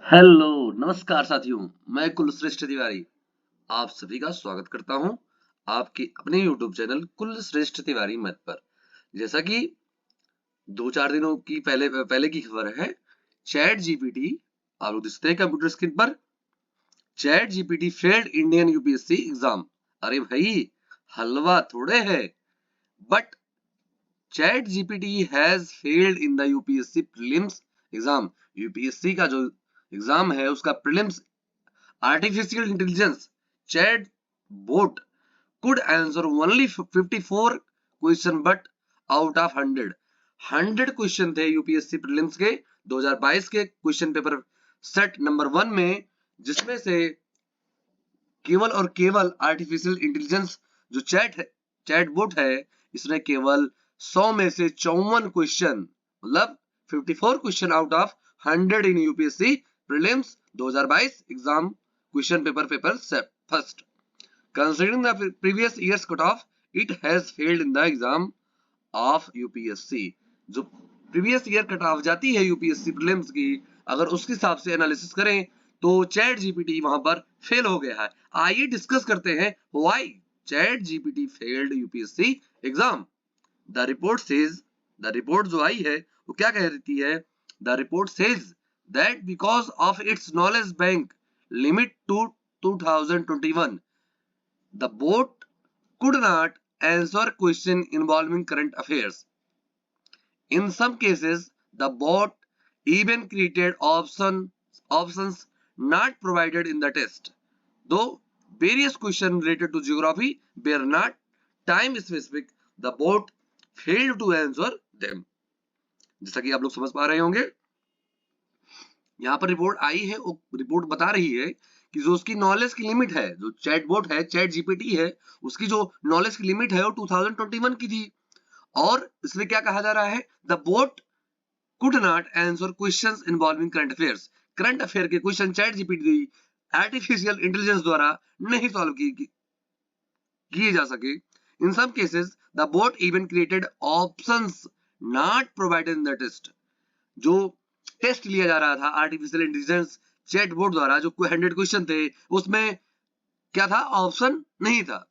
Hello, नमस्कार साथियों। मैं कुलश्रेष्ठ तिवारी आप सभी का स्वागत करता हूं आपके अपने YouTube channel Kulshreshtha Tiwari math पर। जैसा कि 2-4 दिनों की पहले की खबर है, चैट जीपीटी आप लोग देखते हैं कंप्यूटर स्क्रीन पर। Chat GPT failed Indian UPSC exam. अरे भाई, हलवा थोड़े है, but chat GPT has failed in the UPSC prelims exam. UPSC का जो एग्जाम है उसका prelims artificial intelligence chat bot could answer only 54 question but out of 100 question थे UPSC prelims के 2022 के क्वेश्चन पेपर सेट नंबर 1 में, जिसमें से केवल और केवल आर्टिफिशियल इंटेलिजेंस जो चैट बोट है, इसने केवल 100 में से 54 क्वेश्चन, मतलब 54 question out of 100 in UPSC prelims 2022 exam question paper first. Considering the previous year's cutoff, it has failed in the exam of UPSC। जो प्रीवियस ईयर कट ऑफ जाती है यूपीएससी प्रीलिम्स की, अगर उसके हिसाब से एनालिसिस करें तो चैट जीपीटी वहां पर फेल हो गया है। आइए डिस्कस करते हैं why ChatGPT failed UPSC exam. The report says, the report जो आई है वो क्या कह रही है? The report says that because of its knowledge bank limit to 2021, the bot could not answer questions involving current affairs. In some cases, the bot even created options not provided in the test. Though various questions related to geography were not time specific, the bot failed to answer them। जैसा कि आप लोग समझ पा रहे होंगे, यहाँ पर रिपोर्ट आई है, रिपोर्ट बता रही है कि जो उसकी नॉलेज की लिमिट है, जो चैटबॉट है, चैट जीपीटी है, उसकी जो नॉलेज की लिमिट है वो 2021 की थी। और इसमें क्या कहा जा रहा है? The bot could not answer questions involving current affairs. Current affair के question chat GPT artificial intelligence द्वारा नहीं सॉल्व किए जा सके। In some cases the bot even created options not provided in the test. जो टेस्ट लिया जा रहा था आर्टिफिशियल इंटेलिजेंस चैटबॉट द्वारा, जो 100 क्वेश्चन थे, उसमें क्या था? ऑप्शन नहीं था।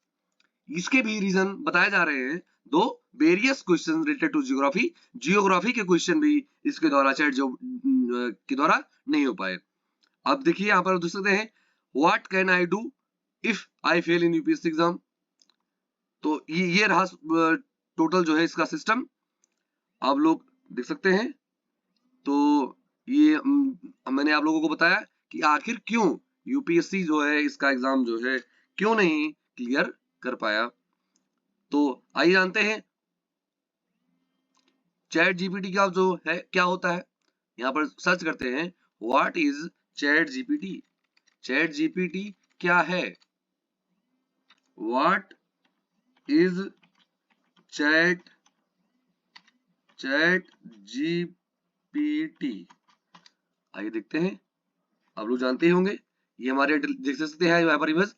इसके भी रीजन बताए जा रहे हैं। दो various question related to geography के क्वेश्चन भी इसके द्वारा चैट जो के द्वारा नहीं हो पाए। अब देखिए यहाँ पर देख सकते हैं, what can I do if I fail in UPSC exam. तो ये रहा टोटल जो है इसका सिस्टम, आप लोग देख सकते हैं। तो ये मैंने आप लोगों को बताया कि आखिर क्यों यूपीएससी जो है इसका एग्जाम जो है क्यों नहीं क्लियर कर पाया। तो आइए जानते हैं चैट जीपीटी का जो है क्या होता है। यहाँ पर सर्च करते हैं, what is chat GPT. Chat GPT क्या है? What is chat GPT. आइए देखते हैं, आप लोग जानते ही होंगे। ये हमारे देख सकते हैं यहाँ पर image.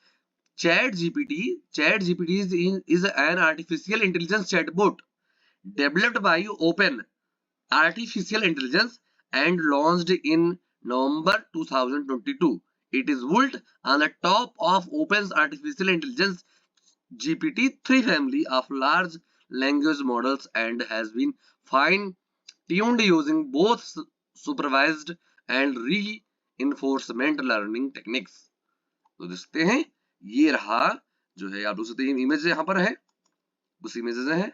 Chat GPT is an artificial intelligence chatbot developed by Open Artificial Intelligence and launched in November 2022. It is built on the top of Open's artificial intelligence GPT-3 family of large language models and has been fine-tuned using both supervised and reinforcement learning techniques। तो देखते हैं, ये रहा जो है, आप लोग सकते हैं इमेज यहाँ पर है, उस इमेज है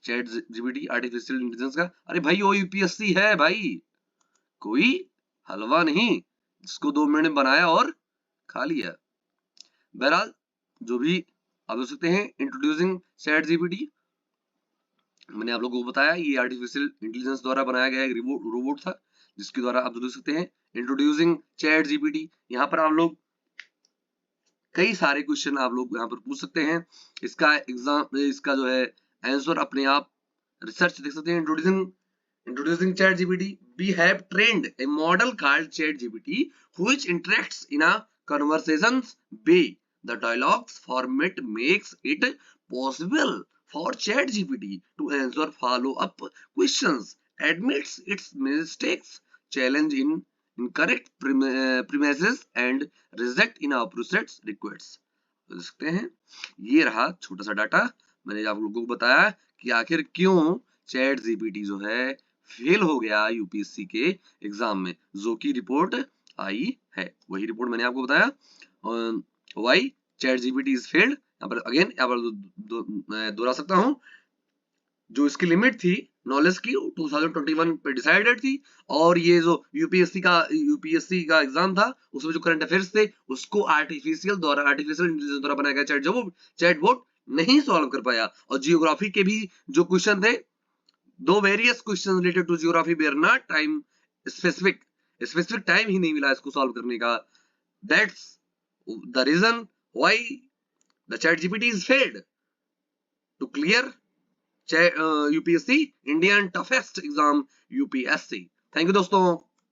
चैट जीपीटी आर्टिफिशियल इंटेलिजेंस का। अरे भाई, वो यूपीएससी है भाई, कोई हलवा नहीं जिसको 2 मिनट में बनाया और खा लिया। बहरहाल जो भी आप देख सकते हैं, इंट्रोड्यूसिंग चैट जीपीटी, मैंने आप लोगों को बताया ये आर्टिफिशियल इंटेलिजेंस द्वारा बनाया गया एक रोबोट था, जिसके द्वारा आप देख सकते हैं इंट्रोड्यूसिंग चैट जीपीटी। यहाँ पर आप लोग कई सारे क्वेश्चन आप लोग यहाँ पर पूछ सकते हैं। इसका एग्जाम, इसका जो है आंसर अपने आप रिसर्च देख सकते हैं। Introducing ChatGPT, we have trained a model called ChatGPT which interacts in a conversations way. The dialogues format makes it possible for ChatGPT to answer follow-up questions, admits its mistakes, challenge in incorrect premises and reject inappropriate requests। देख सकते हैं, ये रहा छोटा सा data. मैंने आप लोगों को बताया कि आखिर क्यों चैट जीपीटी जो है फेल हो गया यूपीएससी के एग्जाम में, जो की रिपोर्ट आई है, वही रिपोर्ट मैंने आपको बताया। Why chat GPT is failed. यहाँ पर अगेन यहाँ पर मैं दोहरा सकता हूँ, जो इसकी लिमिट थी नॉलेज की 2021 पे डिसाइडेड थी, और ये जो यूपीएससी का एग्जाम था उसमें जो करंट अफेयर्स थे उसको आर्टिफिशियल इंटेलिजेंस द्वारा बनाया गया चैटबॉट नहीं सॉल्व कर पाया। और जियोग्राफी के भी जो क्वेश्चन थे, दो various question related to geography were not time specific time ही नहीं मिला इसको सॉल्व करने का। That's the reason why the chat GPT is failed to clear UPSC, Indian toughest exam UPSC। Thank you दोस्तों।